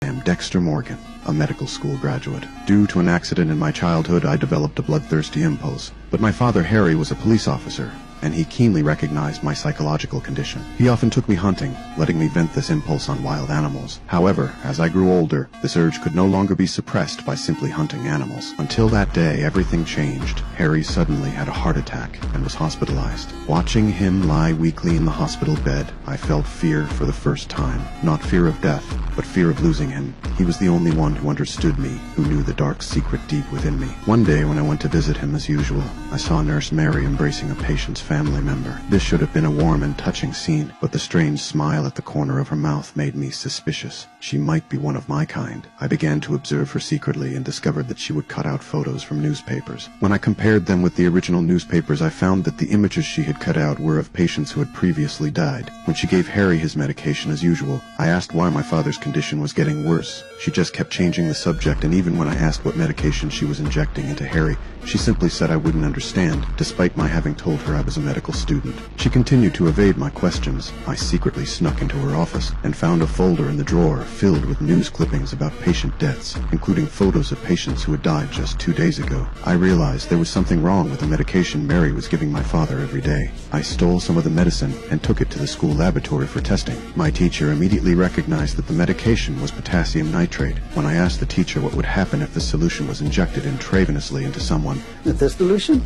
I am Dexter Morgan, a medical school graduate. Due to an accident in my childhood, I developed a bloodthirsty impulse. But my father, Harry, was a police officer, and he keenly recognized my psychological condition. He often took me hunting, letting me vent this impulse on wild animals. However, as I grew older, this urge could no longer be suppressed by simply hunting animals. Until that day, everything changed. Harry suddenly had a heart attack and was hospitalized. Watching him lie weakly in the hospital bed, I felt fear for the first time. Not fear of death, but fear of losing him. He was the only one who understood me, who knew the dark secret deep within me. One day when I went to visit him as usual, I saw Nurse Mary embracing a patient's family member. This should have been a warm and touching scene, but the strange smile at the corner of her mouth made me suspicious. She might be one of my kind. I began to observe her secretly and discovered that she would cut out photos from newspapers. When I compared them with the original newspapers, I found that the images she had cut out were of patients who had previously died. When she gave Harry his medication as usual, I asked why my father's condition was getting worse. She just kept changing the subject, and even when I asked what medication she was injecting into Harry, she simply said I wouldn't understand, despite my having told her I was a medical student. She continued to evade my questions. I secretly snuck into her office and found a folder in the drawer filled with news clippings about patient deaths, including photos of patients who had died just 2 days ago. I realized there was something wrong with the medication Mary was giving my father every day. I stole some of the medicine and took it to the school laboratory for testing. My teacher immediately recognized that the medication was potassium nitrate. When I asked the teacher what would happen if the solution was injected intravenously into someone, This dilution?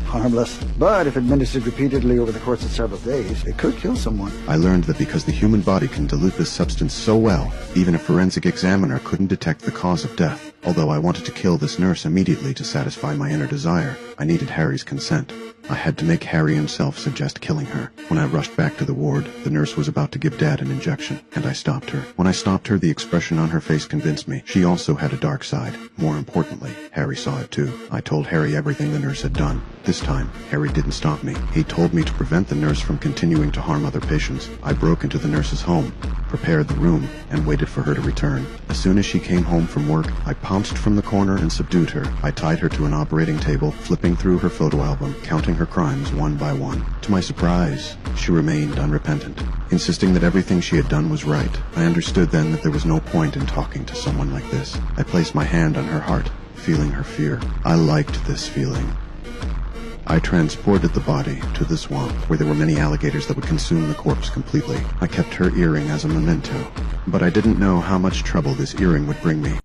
Harmless. But if administered repeatedly over the course of several days, it could kill someone. I learned that because the human body can dilute this substance so well, even a forensic examiner couldn't detect the cause of death. Although I wanted to kill this nurse immediately to satisfy my inner desire, I needed Harry's consent. I had to make Harry himself suggest killing her. When I rushed back to the ward, the nurse was about to give Dad an injection, and I stopped her. When I stopped her, the expression on her face convinced me. She also had a dark side. More importantly, Harry saw it too. I told Harry everything the nurse had done. This time, Harry didn't stop me. He told me to prevent the nurse from continuing to harm other patients. I broke into the nurse's home, prepared the room, and waited for her to return. As soon as she came home from work, I pounced from the corner and subdued her. I tied her to an operating table, flipping through her photo album, counting her crimes one by one. To my surprise, she remained unrepentant, insisting that everything she had done was right. I understood then that there was no point in talking to someone like this. I placed my hand on her heart, feeling her fear. I liked this feeling. I transported the body to the swamp, where there were many alligators that would consume the corpse completely. I kept her earring as a memento, but I didn't know how much trouble this earring would bring me.